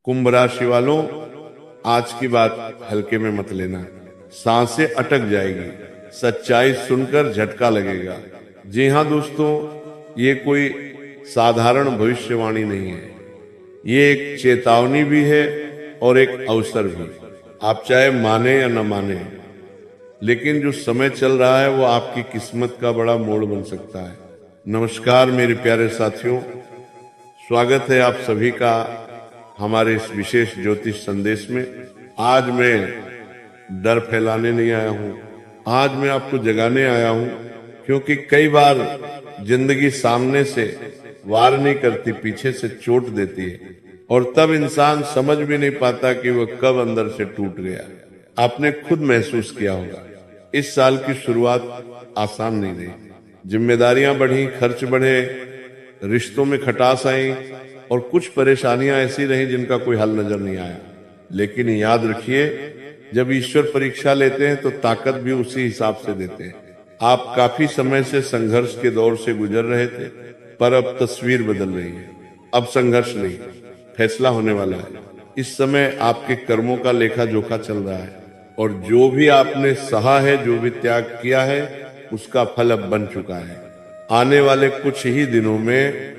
कुंभ राशि वालों, आज की बात हल्के में मत लेना। सांसें अटक जाएगी, सच्चाई सुनकर झटका लगेगा। जी हाँ दोस्तों, ये कोई साधारण भविष्यवाणी नहीं है, ये एक चेतावनी भी है और एक अवसर भी। आप चाहे माने या न माने, लेकिन जो समय चल रहा है वो आपकी किस्मत का बड़ा मोड़ बन सकता है। नमस्कार मेरे प्यारे साथियों, स्वागत है आप सभी का हमारे इस विशेष ज्योतिष संदेश में। आज मैं डर फैलाने नहीं आया हूं, आज मैं आपको जगाने आया हूं, क्योंकि कई बार जिंदगी सामने से वार नहीं करती, पीछे से चोट देती है और तब इंसान समझ भी नहीं पाता कि वह कब अंदर से टूट गया। आपने खुद महसूस किया होगा, इस साल की शुरुआत आसान नहीं रही। जिम्मेदारियां बढ़ी, खर्च बढ़े, रिश्तों में खटास आई और कुछ परेशानियां ऐसी रही जिनका कोई हल नजर नहीं आया। लेकिन याद रखिए, जब ईश्वर परीक्षा लेते हैं तो ताकत भी उसी हिसाब से देते हैं। आप काफी समय से संघर्ष के दौर से गुजर रहे थे, पर अब तस्वीर बदल रही है। अब संघर्ष नहीं, फैसला होने वाला है। इस समय आपके कर्मों का लेखा जोखा चल रहा है और जो भी आपने सहा है, जो भी त्याग किया है, उसका फल अब बन चुका है। आने वाले कुछ ही दिनों में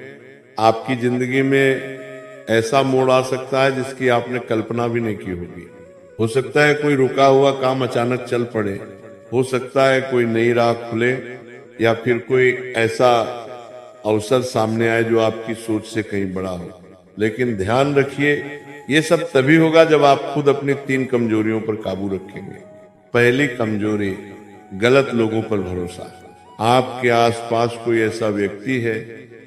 आपकी जिंदगी में ऐसा मोड़ आ सकता है जिसकी आपने कल्पना भी नहीं की होगी। हो सकता है कोई रुका हुआ काम अचानक चल पड़े, हो सकता है कोई नई राह खुले, या फिर कोई ऐसा अवसर सामने आए जो आपकी सोच से कहीं बड़ा हो। लेकिन ध्यान रखिए, ये सब तभी होगा जब आप खुद अपनी 3 कमजोरियों पर काबू रखेंगे। पहली कमजोरी, गलत लोगों पर भरोसा। आपके आसपास कोई ऐसा व्यक्ति है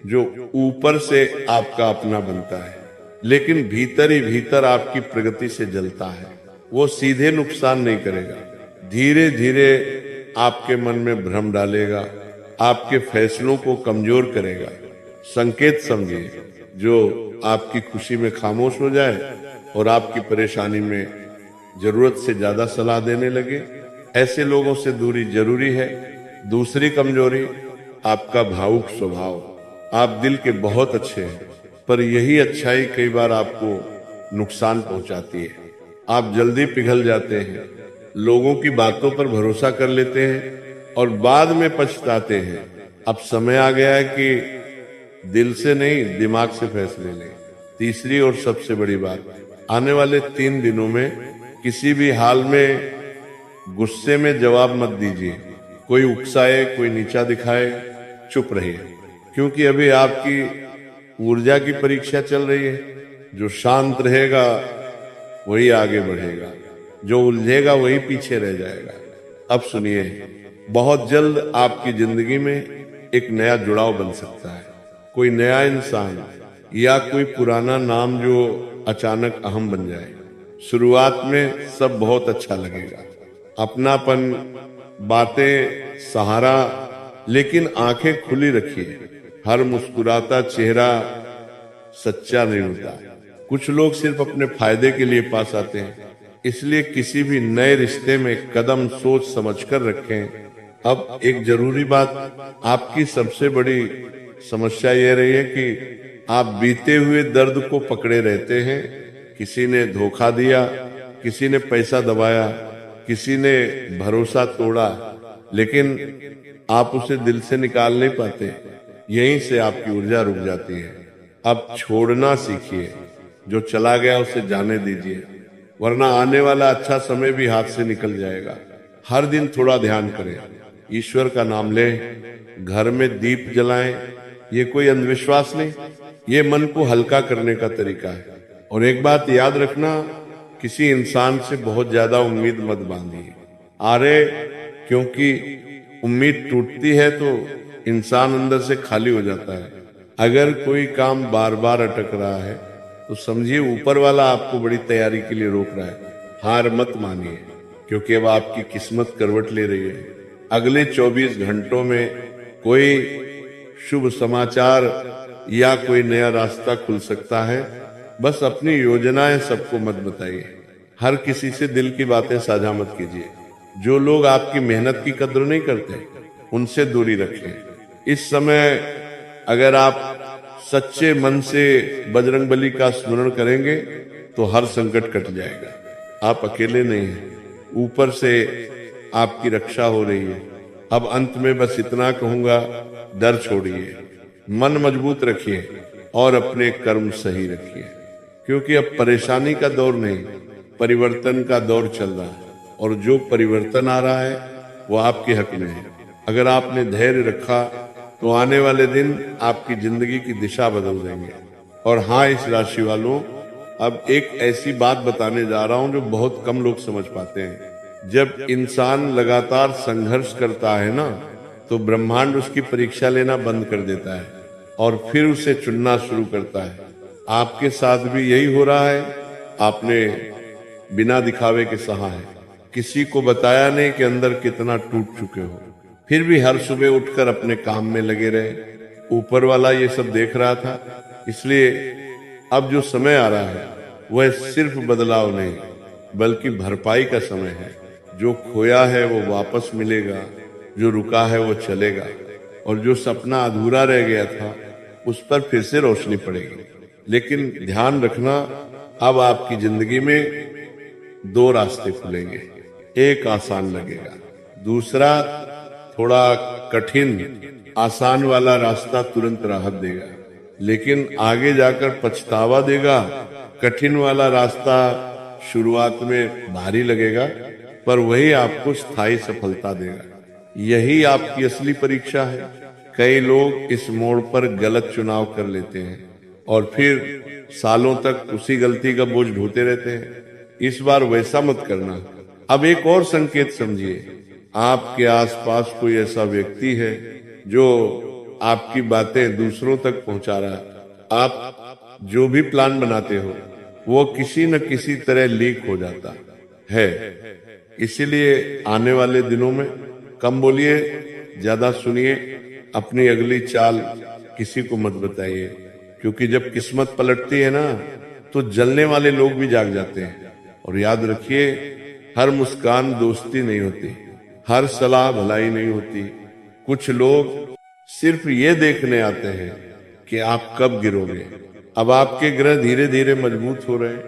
जो ऊपर से आपका अपना बनता है, लेकिन भीतर ही भीतर आपकी प्रगति से जलता है। वो सीधे नुकसान नहीं करेगा, धीरे धीरे आपके मन में भ्रम डालेगा, आपके फैसलों को कमजोर करेगा। संकेत समझिए, जो आपकी खुशी में खामोश हो जाए और आपकी परेशानी में जरूरत से ज्यादा सलाह देने लगे। ऐसे लोगों से दूरी जरूरी है। दूसरी कमजोरी, आपका भावुक स्वभाव। आप दिल के बहुत अच्छे हैं, पर यही अच्छाई कई बार आपको नुकसान पहुंचाती है। आप जल्दी पिघल जाते हैं, लोगों की बातों पर भरोसा कर लेते हैं और बाद में पछताते हैं। अब समय आ गया है कि दिल से नहीं, दिमाग से फैसले लें। तीसरी और सबसे बड़ी बात, आने वाले 3 दिनों में किसी भी हाल में गुस्से में जवाब मत दीजिए। कोई उकसाए, कोई नीचा दिखाए, चुप रहिए, क्योंकि अभी आपकी ऊर्जा की परीक्षा चल रही है। जो शांत रहेगा वही आगे बढ़ेगा, जो उलझेगा वही पीछे रह जाएगा। अब सुनिए, बहुत जल्द आपकी जिंदगी में एक नया जुड़ाव बन सकता है। कोई नया इंसान या कोई पुराना नाम जो अचानक अहम बन जाए। शुरुआत में सब बहुत अच्छा लगेगा, अपनापन, बातें, सहारा, लेकिन आंखें खुली रखिए। हर मुस्कुराता चेहरा सच्चा नहीं होता। कुछ लोग सिर्फ अपने फायदे के लिए पास आते हैं, इसलिए किसी भी नए रिश्ते में कदम सोच समझकर रखें। अब एक जरूरी बात, आपकी सबसे बड़ी समस्या यह रही है कि आप बीते हुए दर्द को पकड़े रहते हैं। किसी ने धोखा दिया, किसी ने पैसा दबाया, किसी ने भरोसा तोड़ा, लेकिन आप उसे दिल से निकाल नहीं पाते। यहीं से आपकी ऊर्जा रुक जाती है। अब छोड़ना सीखिए, जो चला गया उसे जाने दीजिए, वरना आने वाला अच्छा समय भी हाथ से निकल जाएगा। हर दिन थोड़ा ध्यान करें, ईश्वर का नाम लें, घर में दीप जलाएं। ये कोई अंधविश्वास नहीं, ये मन को हल्का करने का तरीका है। और एक बात याद रखना, किसी इंसान से बहुत ज्यादा उम्मीद मत बांधिए। क्योंकि उम्मीद टूटती है तो इंसान अंदर से खाली हो जाता है। अगर कोई काम बार बार अटक रहा है तो समझिए ऊपर वाला आपको बड़ी तैयारी के लिए रोक रहा है। हार मत मानिए, क्योंकि अब आपकी किस्मत करवट ले रही है। अगले 24 घंटों में कोई शुभ समाचार या कोई नया रास्ता खुल सकता है। बस अपनी योजनाएं सबको मत बताइए, हर किसी से दिल की बातें साझा मत कीजिए। जो लोग आपकी मेहनत की कद्र नहीं करते, उनसे दूरी रखें। इस समय अगर आप सच्चे मन से बजरंगबली का स्मरण करेंगे तो हर संकट कट जाएगा। आप अकेले नहीं हैं, ऊपर से आपकी रक्षा हो रही है। अब अंत में बस इतना कहूंगा, डर छोड़िए, मन मजबूत रखिए और अपने कर्म सही रखिए, क्योंकि अब परेशानी का दौर नहीं, परिवर्तन का दौर चल रहा है। और जो परिवर्तन आ रहा है वो आपके हक में है। अगर आपने धैर्य रखा तो आने वाले दिन आपकी जिंदगी की दिशा बदल देंगे। और हाँ, इस राशि वालों, अब एक ऐसी बात बताने जा रहा हूं जो बहुत कम लोग समझ पाते हैं। जब इंसान लगातार संघर्ष करता है ना, तो ब्रह्मांड उसकी परीक्षा लेना बंद कर देता है और फिर उसे चुनना शुरू करता है। आपके साथ भी यही हो रहा है। आपने बिना दिखावे के सहा है, किसी को बताया नहीं कि अंदर कितना टूट चुके हो, फिर भी हर सुबह उठकर अपने काम में लगे रहे। ऊपर वाला ये सब देख रहा था, इसलिए अब जो समय आ रहा है वह सिर्फ बदलाव नहीं बल्कि भरपाई का समय है। जो खोया है वो वापस मिलेगा, जो रुका है वो चलेगा, और जो सपना अधूरा रह गया था उस पर फिर से रोशनी पड़ेगी। लेकिन ध्यान रखना, अब आपकी जिंदगी में दो रास्ते खुलेंगे। एक आसान लगेगा, दूसरा थोड़ा कठिन। आसान वाला रास्ता तुरंत राहत देगा, लेकिन आगे जाकर पछतावा देगा। कठिन वाला रास्ता शुरुआत में भारी लगेगा, पर वही आपको स्थायी सफलता देगा। यही आपकी असली परीक्षा है। कई लोग इस मोड़ पर गलत चुनाव कर लेते हैं और फिर सालों तक उसी गलती का बोझ ढोते रहते हैं। इस बार वैसा मत करना। अब एक और संकेत समझिए, आपके आसपास कोई ऐसा व्यक्ति है जो आपकी बातें दूसरों तक पहुंचा रहा है। आप जो भी प्लान बनाते हो वो किसी न किसी तरह लीक हो जाता है। इसीलिए आने वाले दिनों में कम बोलिए, ज्यादा सुनिए। अपनी अगली चाल किसी को मत बताइए, क्योंकि जब किस्मत पलटती है ना, तो जलने वाले लोग भी जाग जाते हैं। और याद रखिए, हर मुस्कान दोस्ती नहीं होती, हर सलाह भलाई नहीं होती। कुछ लोग सिर्फ ये देखने आते हैं कि आप कब गिरोगे। अब आपके ग्रह धीरे धीरे मजबूत हो रहे हैं,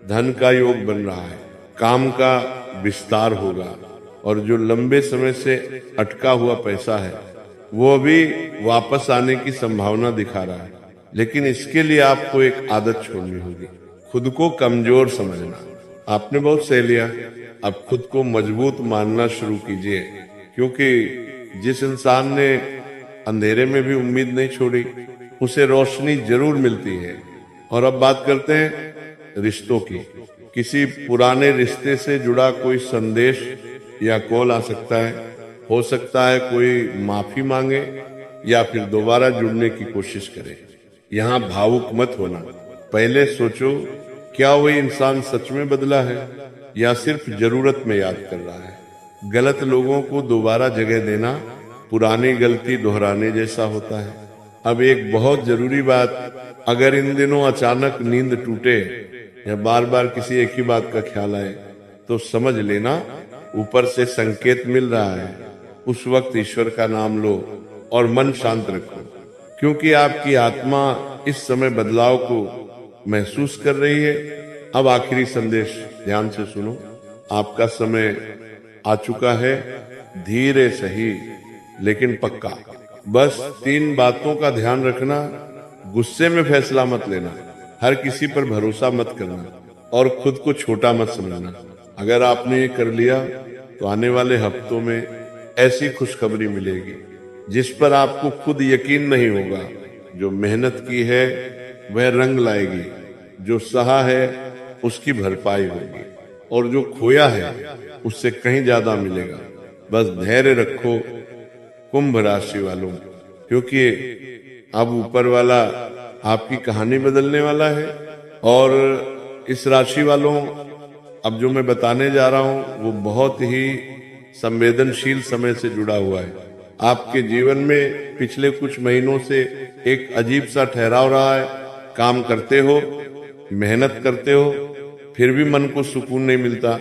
धन का योग बन रहा है, काम का विस्तार होगा, और जो लंबे समय से अटका हुआ पैसा है वो भी वापस आने की संभावना दिखा रहा है। लेकिन इसके लिए आपको एक आदत छोड़नी होगी, खुद को कमजोर समझना। आपने बहुत सह लिया, अब खुद को मजबूत मानना शुरू कीजिए, क्योंकि जिस इंसान ने अंधेरे में भी उम्मीद नहीं छोड़ी उसे रोशनी जरूर मिलती है। और अब बात करते हैं रिश्तों की। किसी पुराने रिश्ते से जुड़ा कोई संदेश या कॉल आ सकता है। हो सकता है कोई माफी मांगे या फिर दोबारा जुड़ने की कोशिश करे। यहाँ भावुक मत होना, पहले सोचो क्या वही इंसान सच में बदला है या सिर्फ जरूरत में याद कर रहा है। गलत लोगों को दोबारा जगह देना पुरानी गलती दोहराने जैसा होता है। अब एक बहुत जरूरी बात, अगर इन दिनों अचानक नींद टूटे या बार बार किसी एक ही बात का ख्याल आए तो समझ लेना ऊपर से संकेत मिल रहा है। उस वक्त ईश्वर का नाम लो और मन शांत रखो, क्योंकि आपकी आत्मा इस समय बदलाव को महसूस कर रही है। अब आखिरी संदेश ध्यान से सुनो, आपका समय आ चुका है, धीरे सही लेकिन पक्का। बस 3 बातों का ध्यान रखना, गुस्से में फैसला मत लेना, हर किसी पर भरोसा मत करना और खुद को छोटा मत समझना। अगर आपने ये कर लिया तो आने वाले हफ्तों में ऐसी खुशखबरी मिलेगी जिस पर आपको खुद यकीन नहीं होगा। जो मेहनत की है वह रंग लाएगी, जो सहा है उसकी भरपाई होगी, और जो खोया है उससे कहीं ज्यादा मिलेगा। बस धैर्य रखो कुंभ राशि वालों, क्योंकि अब ऊपर वाला आपकी कहानी बदलने वाला है। और इस राशि वालों, अब जो मैं बताने जा रहा हूं वो बहुत ही संवेदनशील समय से जुड़ा हुआ है। आपके जीवन में पिछले कुछ महीनों से एक अजीब सा ठहराव रहा है। काम करते हो, मेहनत करते हो, फिर भी मन को सुकून नहीं मिलता,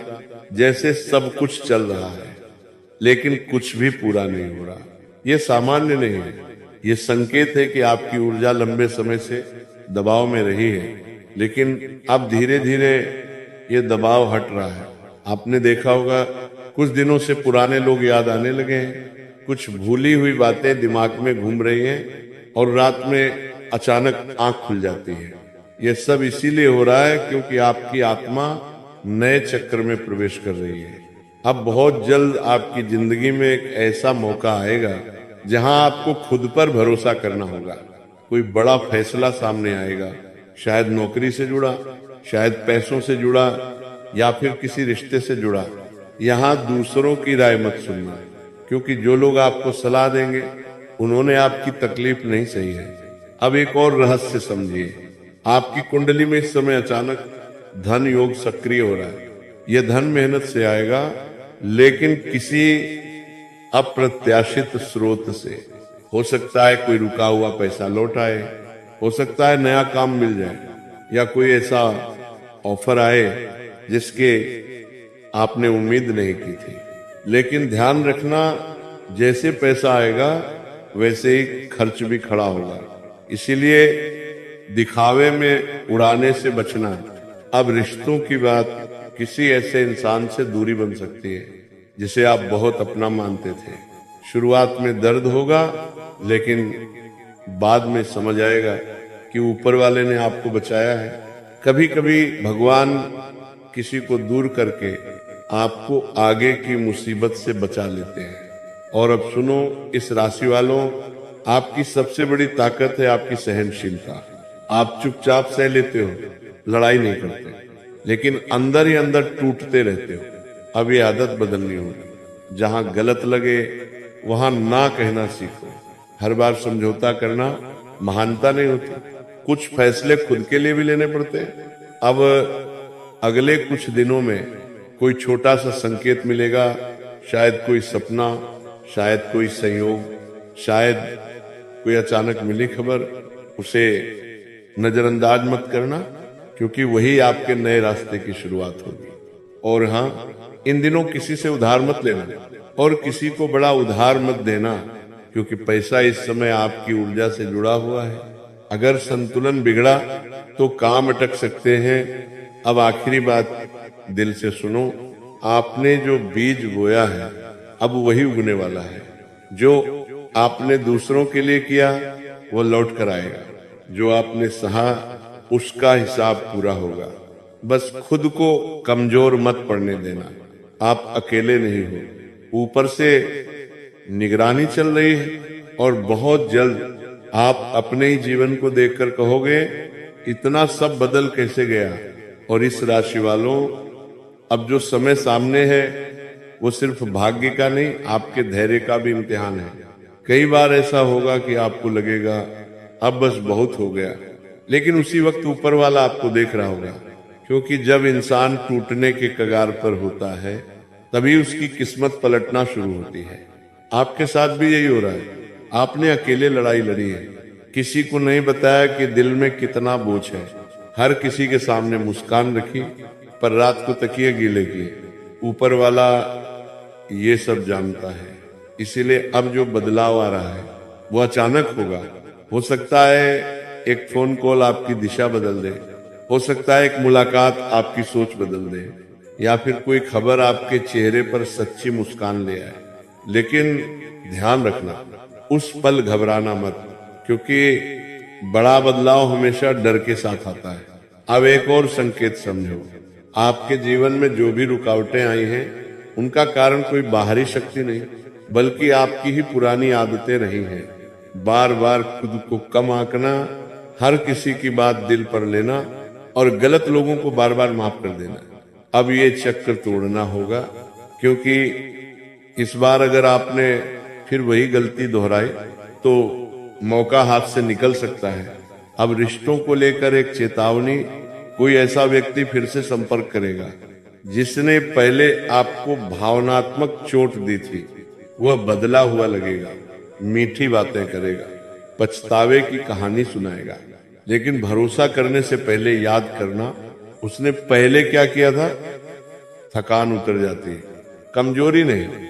जैसे सब कुछ चल रहा है लेकिन कुछ भी पूरा नहीं हो रहा। ये सामान्य नहीं है, ये संकेत है कि आपकी ऊर्जा लंबे समय से दबाव में रही है। लेकिन अब धीरे धीरे ये दबाव हट रहा है। आपने देखा होगा कुछ दिनों से पुराने लोग याद आने लगे हैं, कुछ भूली हुई बातें दिमाग में घूम रही हैं और रात में अचानक आंख खुल जाती है। यह सब इसीलिए हो रहा है क्योंकि आपकी आत्मा नए चक्र में प्रवेश कर रही है। अब बहुत जल्द आपकी जिंदगी में एक ऐसा मौका आएगा जहां आपको खुद पर भरोसा करना होगा। कोई बड़ा फैसला सामने आएगा, शायद नौकरी से जुड़ा, शायद पैसों से जुड़ा या फिर किसी रिश्ते से जुड़ा। यहाँ दूसरों की राय मत सुनना, क्योंकि जो लोग आपको सलाह देंगे उन्होंने आपकी तकलीफ नहीं सही है। अब एक और रहस्य समझिए, आपकी कुंडली में इस समय अचानक धन योग सक्रिय हो रहा है। यह धन मेहनत से आएगा, लेकिन किसी अप्रत्याशित स्रोत से। हो सकता है कोई रुका हुआ पैसा लौट आए, हो सकता है नया काम मिल जाए, या कोई ऐसा ऑफर आए जिसके आपने उम्मीद नहीं की थी। लेकिन ध्यान रखना, जैसे पैसा आएगा वैसे ही खर्च भी खड़ा होगा। इसीलिए दिखावे में उड़ाने से बचना। अब रिश्तों की बात, किसी ऐसे इंसान से दूरी बन सकती है जिसे आप बहुत अपना मानते थे। शुरुआत में दर्द होगा, लेकिन बाद में समझ आएगा कि ऊपर वाले ने आपको बचाया है। कभी कभी भगवान किसी को दूर करके आपको आगे की मुसीबत से बचा लेते हैं। और अब सुनो इस राशि वालों, आपकी सबसे बड़ी ताकत है आपकी सहनशीलता। आप चुपचाप सह लेते हो, लड़ाई नहीं करते, लेकिन अंदर ही अंदर टूटते रहते हो। अब ये आदत बदलनी होगी। जहां गलत लगे वहां ना कहना सीखो। हर बार समझौता करना महानता नहीं होती। कुछ फैसले खुद के लिए भी लेने पड़ते हैं। अब अगले कुछ दिनों में कोई छोटा सा संकेत मिलेगा, शायद कोई सपना, शायद कोई संयोग, शायद कोई अचानक मिली खबर। उसे नजरअंदाज मत करना, क्योंकि वही आपके नए रास्ते की शुरुआत होगी। और हाँ, इन दिनों किसी से उधार मत लेना और किसी को बड़ा उधार मत देना, क्योंकि पैसा इस समय आपकी ऊर्जा से जुड़ा हुआ है। अगर संतुलन बिगड़ा तो काम अटक सकते हैं। अब आखिरी बात दिल से सुनो, आपने जो बीज बोया है अब वही उगने वाला है। जो आपने दूसरों के लिए किया वो लौट कर आएगा। जो आपने सहा उसका हिसाब पूरा होगा। बस खुद को कमजोर मत पड़ने देना। आप अकेले नहीं हो, ऊपर से निगरानी चल रही है। और बहुत जल्द आप अपने ही जीवन को देखकर कहोगे, इतना सब बदल कैसे गया। और इस राशि वालों, अब जो समय सामने है वो सिर्फ भाग्य का नहीं, आपके धैर्य का भी इम्तिहान है। कई बार ऐसा होगा कि आपको लगेगा अब बस बहुत हो गया, लेकिन उसी वक्त ऊपर वाला आपको देख रहा होगा। क्योंकि जब इंसान टूटने के कगार पर होता है तभी उसकी किस्मत पलटना शुरू होती है। आपके साथ भी यही हो रहा है। आपने अकेले लड़ाई लड़ी है, किसी को नहीं बताया कि दिल में कितना बोझ है। हर किसी के सामने मुस्कान रखी, पर रात को तकिए गीले किए। ऊपर वाला ये सब जानता है। इसीलिए अब जो बदलाव आ रहा है वो अचानक होगा। हो सकता है एक फोन कॉल आपकी दिशा बदल दे, हो सकता है एक मुलाकात आपकी सोच बदल दे, या फिर कोई खबर आपके चेहरे पर सच्ची मुस्कान ले आए। लेकिन ध्यान रखना, उस पल घबराना मत, क्योंकि बड़ा बदलाव हमेशा डर के साथ आता है। अब एक और संकेत समझो, आपके जीवन में जो भी रुकावटें आई हैं उनका कारण कोई बाहरी शक्ति नहीं, बल्कि आपकी ही पुरानी आदतें रही हैं। बार बार खुद को कम आंकना, हर किसी की बात दिल पर लेना और गलत लोगों को बार बार माफ कर देना। अब ये चक्र तोड़ना होगा, क्योंकि इस बार अगर आपने फिर वही गलती दोहराई तो मौका हाथ से निकल सकता है। अब रिश्तों को लेकर एक चेतावनी, कोई ऐसा व्यक्ति फिर से संपर्क करेगा जिसने पहले आपको भावनात्मक चोट दी थी। वह बदला हुआ लगेगा, मीठी बातें करेगा, पछतावे की कहानी सुनाएगा। लेकिन भरोसा करने से पहले याद करना उसने पहले क्या किया था। थकान उतर जाती है, कमजोरी नहीं।